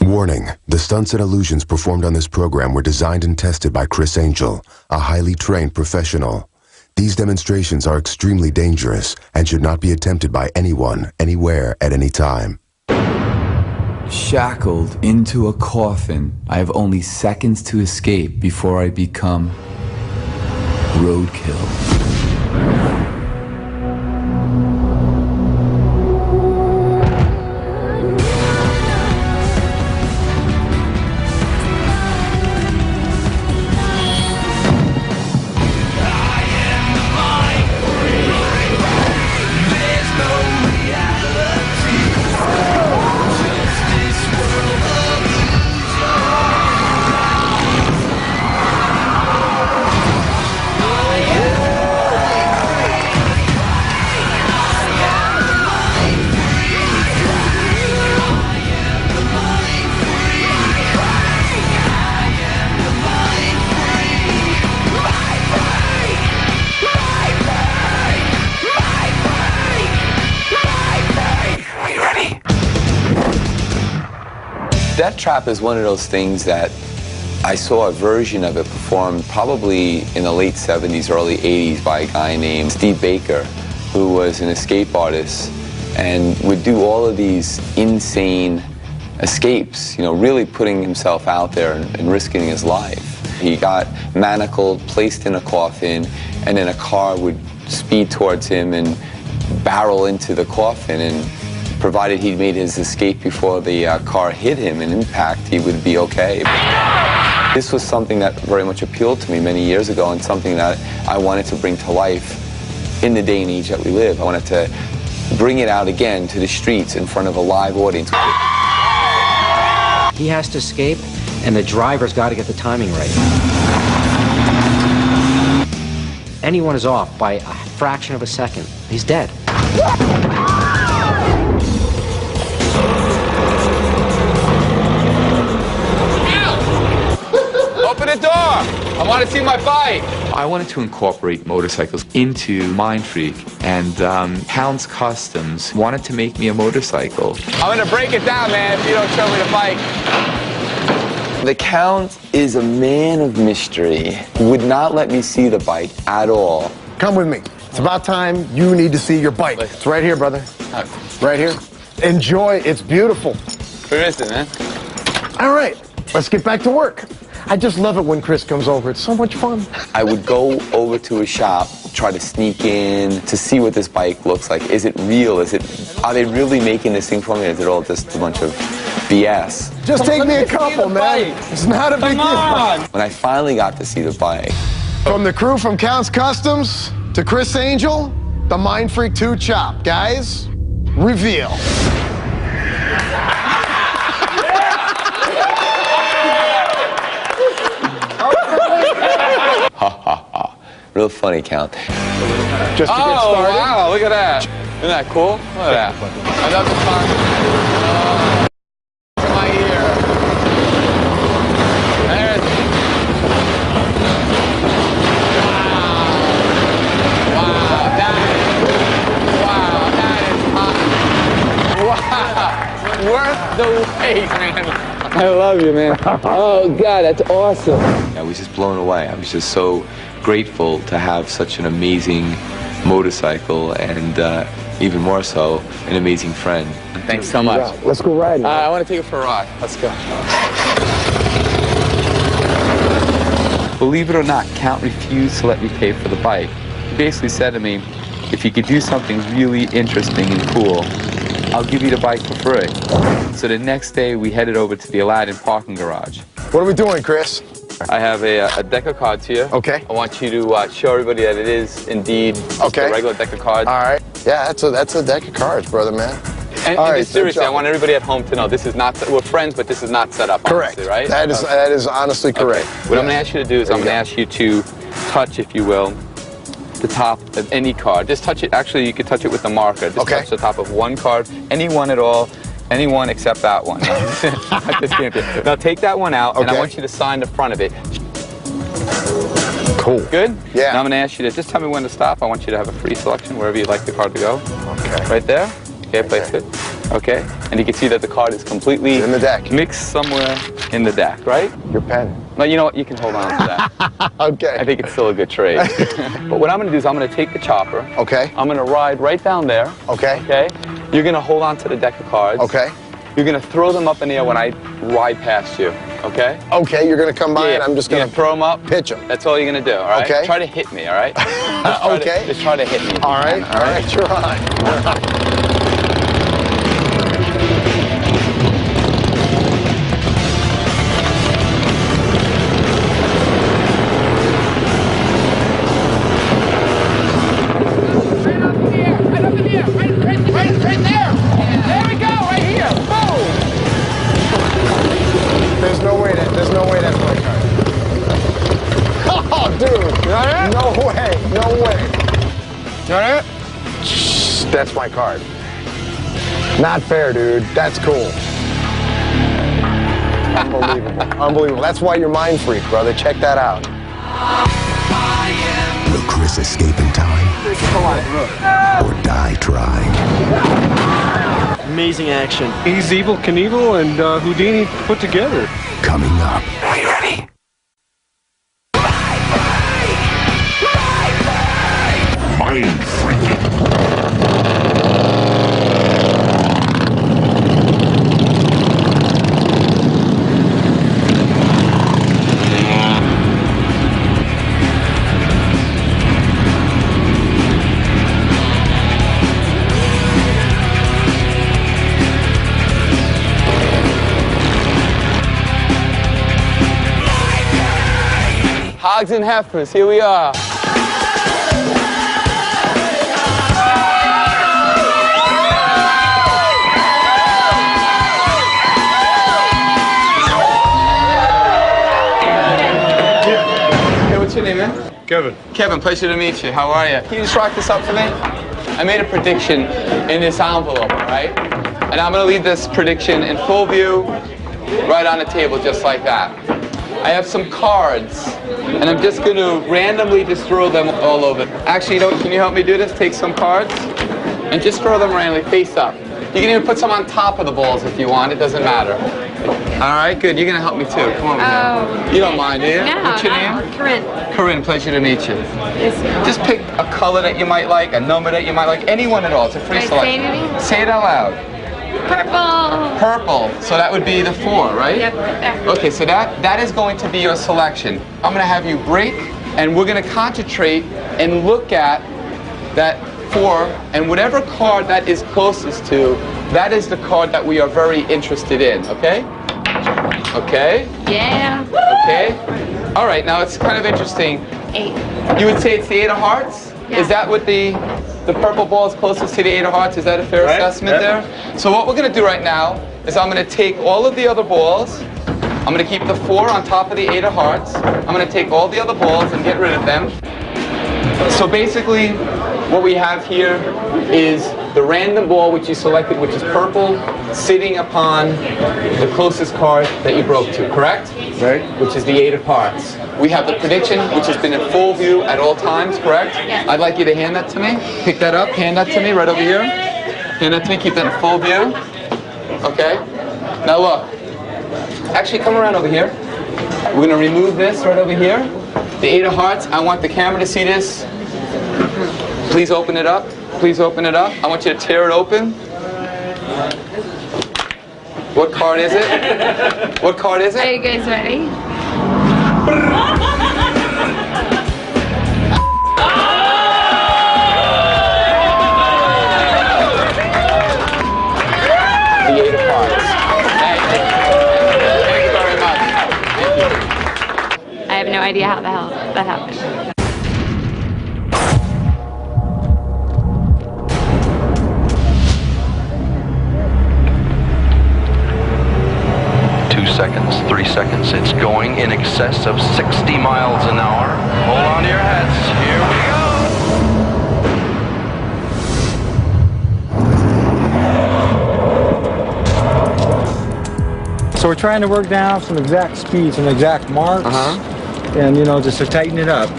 Warning, the stunts and illusions performed on this program were designed and tested by Criss, a highly trained professional. These demonstrations are extremely dangerous and should not be attempted by anyone, anywhere, at any time. Shackled into a coffin, I have only seconds to escape before I become roadkill. Death Trap is one of those things that I saw a version of it performed probably in the late 70s, early 80s by a guy named Steve Baker, who was an escape artist and would do all of these insane escapes, you know, really putting himself out there and risking his life. He got manacled, placed in a coffin, and then a car would speed towards him and barrel into the coffin, and provided he made his escape before the car hit him in impact, he would be okay. This was something that very much appealed to me many years ago, and something that I wanted to bring to life in the day and age that we live. I wanted to bring it out again to the streets in front of a live audience. He has to escape, and the driver's got to get the timing right. Anyone is off by a fraction of a second, he's dead. Open the door! I want to see my bike! I wanted to incorporate motorcycles into Mindfreak, and Hound's Customs wanted to make me a motorcycle. I'm gonna break it down, man, if you don't show me the bike. The Count is a man of mystery. Would not let me see the bike at all. Come with me. It's about time you need to see your bike. It's right here, brother. Right here. Enjoy. It's beautiful. Where is it, man? All right. Let's get back to work. I just love it when Criss comes over. It's so much fun. I would go over to a shop, try to sneak in to see what this bike looks like. Is it real? Are they really making this thing for me? Or is it all just a bunch of BS? Just take me a couple, man. It's not a big deal. When I finally got to see the bike. From the crew from Count's Customs to Criss Angel, the Mindfreak 2 chop. Guys, reveal. Real funny, Count. Just to get started. Wow, look at that. Isn't that cool? Look at that. I love the fun. To my ear. There's it. Wow, that is hot. Wow, worth the wait, man. I love you, man. Oh, God, that's awesome. I was just blown away. I was just so grateful to have such an amazing motorcycle, and even more so, an amazing friend. Thanks so much. Yeah, let's go riding. I want to take it for a ride. Let's go. Believe it or not, Count refused to let me pay for the bike. He basically said to me, if you could do something really interesting and cool, I'll give you the bike for free. So the next day, we headed over to the Aladdin parking garage. What are we doing, Criss? I have a deck of cards here. Okay. I want you to show everybody that it is indeed just a regular deck of cards. All right. Yeah, that's a deck of cards, brother, man. And seriously, I want everybody at home to know this is not, we're friends, but this is not set up, correct. Honestly, right? That is honestly correct. Okay. What I'm going to ask you to do is I'm going to ask you to touch, if you will, the top of any card. Just touch it. Actually, you could touch it with the marker. Just touch the top of one card, any one at all. Anyone except that one. I just can't do it. Now take that one out, and I want you to sign the front of it. Cool. Good? Yeah. Now I'm going to ask you to just tell me when to stop. I want you to have a free selection wherever you'd like the card to go. Okay. Right there. Okay, place it. Okay? And you can see that the card is completely in the deck. Mixed somewhere in the deck, right? Your pen. But you know what? You can hold on to that. Okay. I think it's still a good trade. But what I'm going to do is I'm going to take the chopper. Okay. I'm going to ride right down there. Okay. Okay? You're going to hold on to the deck of cards. Okay. You're going to throw them up in the air when I ride past you. Okay? Okay, you're going to come by and I'm just going to throw them up. Pitch them. That's all you're going to do, all right? Okay. Try to hit me, all right? Okay. Just try to hit me. All right. All right. Try. There's no way that's my card. Oh, dude. No way. No way. That's my card. Not fair, dude. That's cool. Unbelievable. Unbelievable. That's why you're mind freak, brother. Check that out. Will Criss escape in time? Or die trying? Amazing action. He's Evel Knievel and Houdini put together. Coming up. Are you ready? Mind freak. Hogs and heifers, here we are. Hey, what's your name, man? Kevin. Kevin, pleasure to meet you. How are you? Can you just rock this up for me? I made a prediction in this envelope, all right? And I'm going to leave this prediction in full view right on the table just like that. I have some cards, and I'm just going to randomly just throw them all over. Actually, you know what, can you help me do this? Take some cards and just throw them randomly face up. You can even put some on top of the balls if you want. It doesn't matter. All right, good. You're going to help me too. Come over here. You don't mind, do you? No, what's your name? Corinne. Corinne, pleasure to meet you. Yes. Just pick a color that you might like, a number that you might like, anyone at all. It's a free Can I say selection. anything? Say it out loud. Purple. Purple, so that would be the 4, right? Yep, right there. Okay, so that is going to be your selection. I'm going to have you break, and we're going to concentrate and look at that 4, and whatever card that is closest to, that is the card that we are very interested in, okay? Okay? Yeah. Okay? All right, now it's kind of interesting. 8. You would say it's the 8 of hearts? Yeah. Is that what the purple ball is closest to the 8 of hearts? Is that a fair assessment there? So what we're going to do right now is I'm going to take all of the other balls. I'm going to keep the 4 on top of the 8 of hearts. I'm going to take all the other balls and get rid of them. So basically, what we have here is the random ball which you selected, which is purple, sitting upon the closest card that you broke to, correct? Right. Which is the 8 of hearts. We have the prediction, which has been in full view at all times, correct? Yes. I'd like you to hand that to me. Pick that up, hand that to me right over here. Hand that to me, keep that in full view. Okay? Now look. Actually, come around over here. We're going to remove this right over here. The 8 of hearts, I want the camera to see this. Please open it up. Please open it up. I want you to tear it open. What card is it? What card is it? Are you guys ready? The 8 of hearts. Thank you. Thank you very much. Thank you. I have no idea how the hell that happened. Seconds, 3 seconds. It's going in excess of 60 miles an hour. Hold on to your hats. Here we go. So we're trying to work down some exact speeds and exact marks, and just to tighten it up,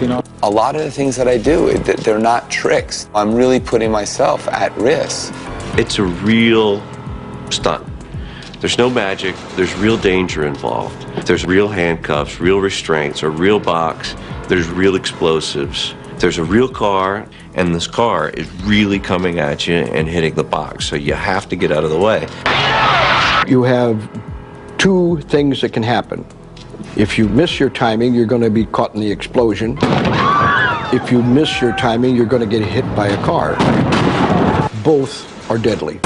A lot of the things that I do, they're not tricks. I'm really putting myself at risk. It's a real stunt. There's no magic, there's real danger involved. There's real handcuffs, real restraints, a real box, there's real explosives. There's a real car, and this car is really coming at you and hitting the box, so you have to get out of the way. You have two things that can happen. If you miss your timing, you're going to be caught in the explosion. If you miss your timing, you're going to get hit by a car. Both are deadly.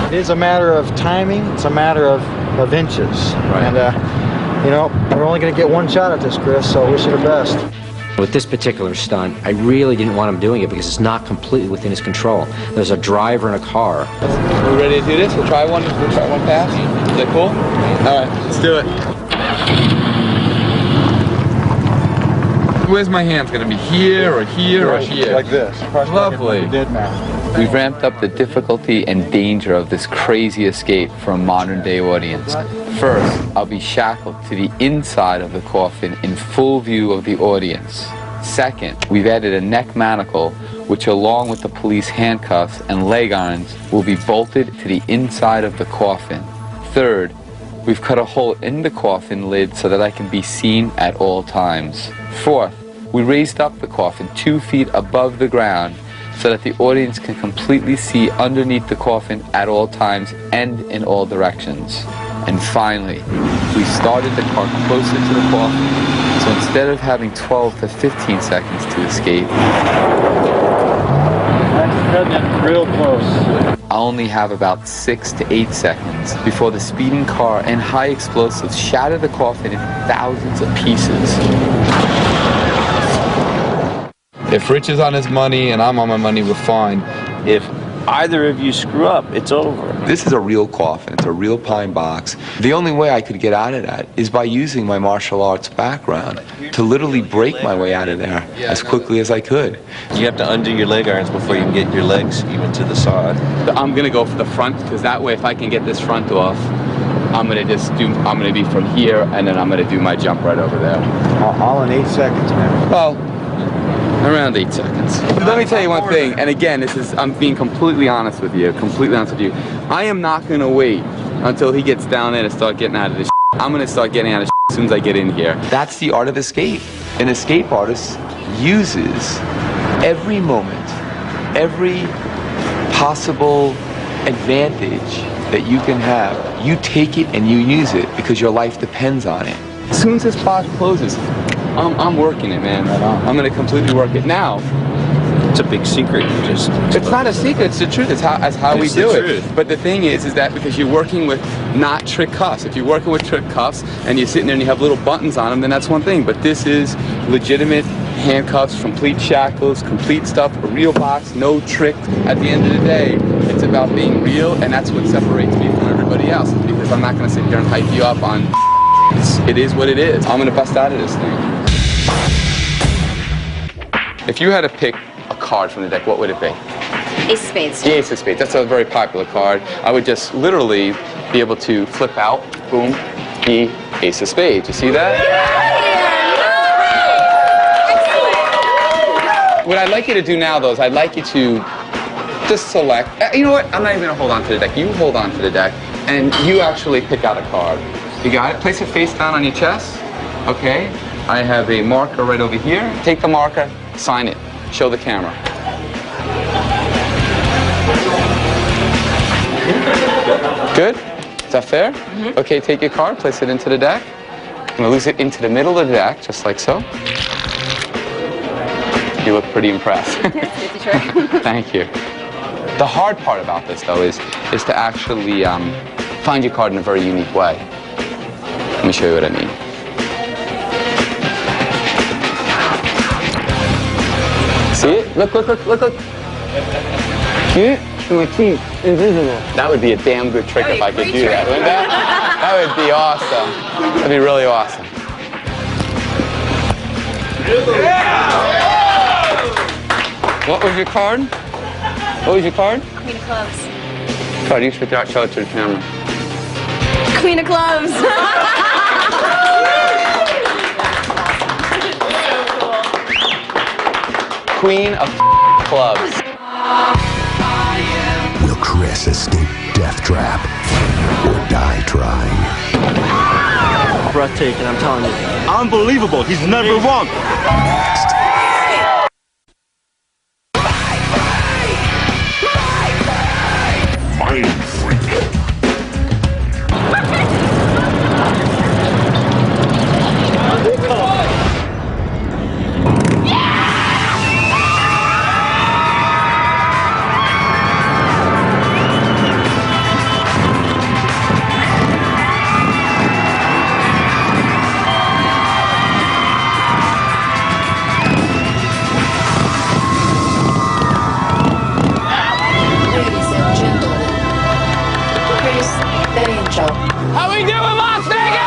It is a matter of timing. It's a matter of inches. Right. And, you know, we're only going to get one shot at this, Chris, so wish you the best. With this particular stunt, I really didn't want him doing it because it's not completely within his control. There's a driver in a car. We ready to do this? We'll try one pass. Is that cool? All right, let's do it. Where's my hands gonna be? Here or here or here? Like this. Lovely. Dead man. We've ramped up the difficulty and danger of this crazy escape for a modern day audience. First, I'll be shackled to the inside of the coffin in full view of the audience. Second, we've added a neck manacle, which along with the police handcuffs and leg irons will be bolted to the inside of the coffin. Third, we've cut a hole in the coffin lid so that I can be seen at all times. Fourth, we raised up the coffin 2 feet above the ground so that the audience can completely see underneath the coffin at all times and in all directions. And finally, we started the car closer to the coffin, so instead of having 12 to 15 seconds to escape, Real close. I only have about 6 to 8 seconds before the speeding car and high explosives shatter the coffin in thousands of pieces. If Rich is on his money and I'm on my money, we're fine. If either of you screw up, it's over. This is a real coffin. It's a real pine box. The only way I could get out of that is by using my martial arts background to literally break my way out of there as quickly as I could. You have to undo your leg irons before you can get your legs even to the side. I'm gonna go for the front because that way if I can get this front off, I'm gonna be from here and then I'm gonna do my jump right over there. All in 8 seconds, man. Well, around 8 seconds. Let me tell you one thing, and again, I'm being completely honest with you, I am not gonna wait until he gets down there and start getting out of this shit. I'm gonna start getting out of shit as soon as I get in here. That's the art of escape. An escape artist uses every moment, every possible advantage that you can have. You take it and you use it because your life depends on it. As soon as this box closes, I'm working it, man. I'm gonna completely work it now. It's a big secret. It's not a secret. It's the truth. It's how we do it. But the thing is that because you're working with not trick cuffs. If you're working with trick cuffs and you're sitting there and you have little buttons on them, then that's one thing. But this is legitimate handcuffs, complete shackles, complete stuff, a real box, no trick. At the end of the day, it's about being real, and that's what separates me from everybody else. Because I'm not gonna sit here and hype you up on. It is what it is. I'm gonna bust out of this thing. If you had to pick a card from the deck, what would it be? Ace of spades. The Ace of Spades. That's a very popular card. I would just literally be able to flip out, boom, the Ace of Spades. You see that? What I'd like you to do now, though, is I'd like you to just select. You know what? I'm not even going to hold on to the deck. You hold on to the deck, and you actually pick out a card. You got it? Place it face down on your chest. Okay. I have a marker right over here. Take the marker, sign it. Show the camera. Good? Is that fair? Mm-hmm. Okay, take your card, place it into the deck. I'm going to lose it into the middle of the deck, just like so. You look pretty impressed. Thank you. The hard part about this, though, is to actually find your card in a very unique way. Let me show you what I mean. See it? Look. See it? My teeth, invisible. That would be a damn good trick if I could do that, wouldn't that? That would be awesome. That'd be really awesome. What was your card? What was your card? Queen of clubs. Card, you should show it to the camera. Queen of clubs. Queen of clubs. Will Will Criss escape death trap or die trying? Breathtaking, I'm telling you. Unbelievable. He's never wrong. How we doing, Las Vegas?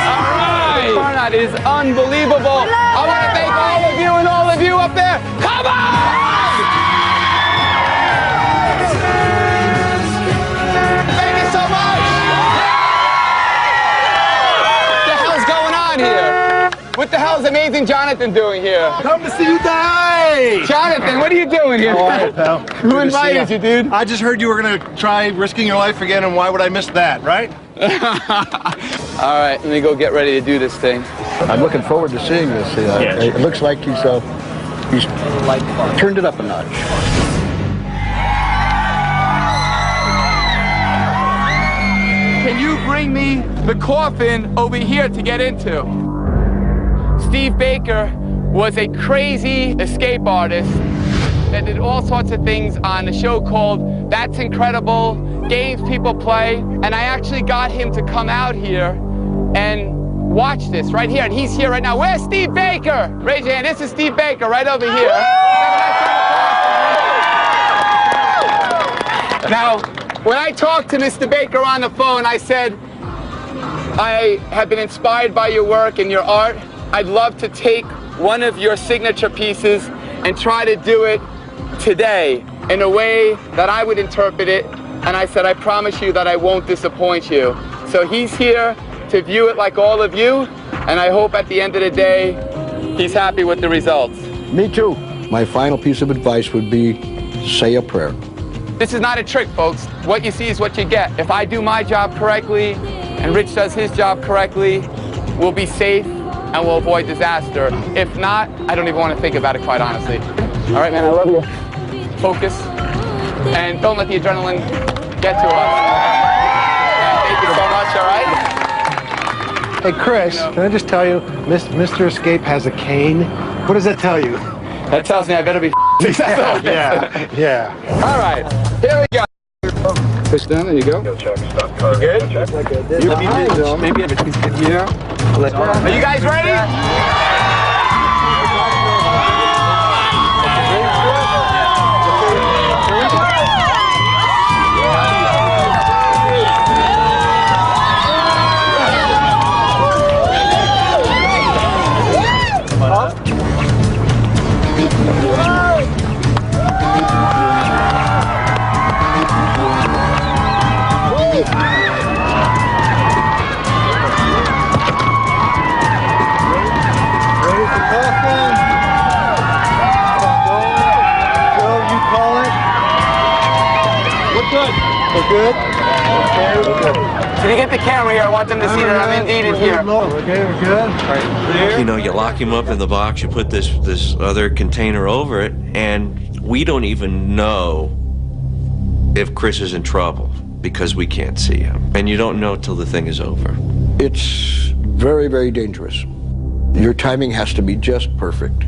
All right. Turnout is unbelievable. I want to thank all of you and all of you up there. Come on! Thank you so much. What the hell's going on here? What the hell's Amazing Jonathan doing here? Come to see you die! Jonathan, what are you doing here? How are you, pal? Who invited you, dude? I just heard you were going to try risking your life again, and why would I miss that, right? All right, let me go get ready to do this thing. I'm looking forward to seeing this. It looks like he's turned it up a notch. Can you bring me the coffin over here to get into? Steve Baker was a crazy escape artist that did all sorts of things on a show called That's Incredible, games people play, and I actually got him to come out here and watch this right here, and he's here right now. Where's Steve Baker? Raise your hand. This is Steve Baker right over here. Now, when I talked to Mr. Baker on the phone, I said, I have been inspired by your work and your art. I'd love to take one of your signature pieces and try to do it today in a way that I would interpret it. And I said, I promise you that I won't disappoint you. So he's here to view it like all of you, and I hope at the end of the day, he's happy with the results. Me too. My final piece of advice would be, say a prayer. This is not a trick, folks. What you see is what you get. If I do my job correctly, and Rich does his job correctly, we'll be safe and we'll avoid disaster. If not, I don't even want to think about it, quite honestly. All right, man, I love you. Focus, and don't let the adrenaline get to us. And thank you so much, all right? Hey, Chris, can I just tell you, Mr. Escape has a cane? What does that tell you? That tells me I better be successful. Yeah. All right, here we go. Push down, there you go. Go check, stop car. You good? Check. Maybe yeah. Are you guys ready? Good? Can you get the camera here? I want them to see that I'm indeed in here. Okay, we're good. You know, you lock him up in the box, you put this other container over it, and we don't even know if Criss is in trouble because we can't see him. And you don't know till the thing is over. It's very, very dangerous. Your timing has to be just perfect.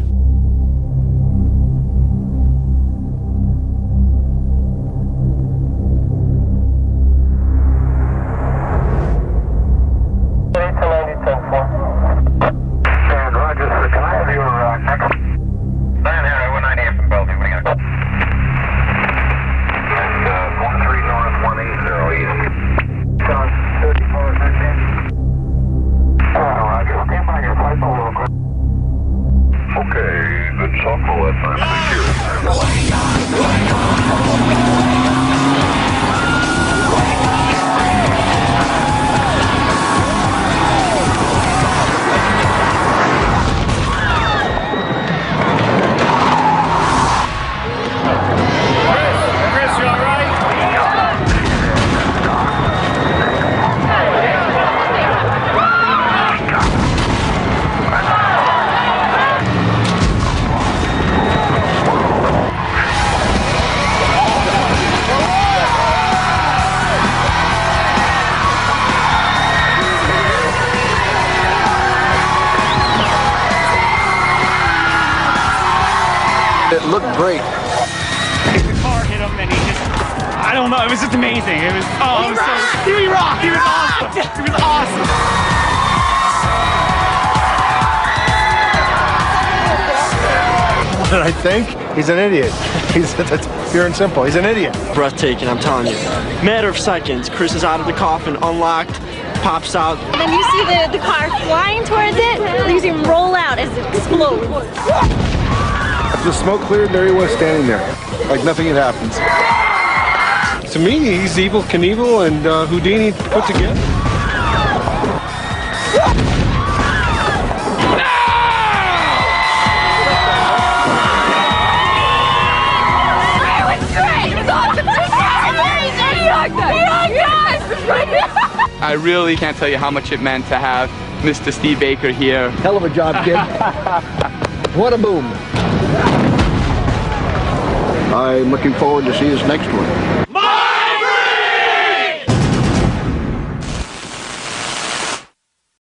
Okay. looked great. The car hit him and he just, I don't know, it was just amazing. It was, oh, it was so, he rocked, he was awesome. He was awesome. What did I think? He's an idiot. That's pure and simple. He's an idiot. Breathtaking, I'm telling you. Matter of seconds, Chris is out of the coffin, unlocked, pops out. And then you see the car flying towards it, and you see him roll out as it explodes. After the smoke cleared, there he was standing there, like nothing had happened. To me, he's Evel Knievel and Houdini put together. I really can't tell you how much it meant to have Mr. Steve Baker here. Hell of a job, kid. What a boom. I'm looking forward to see his next one.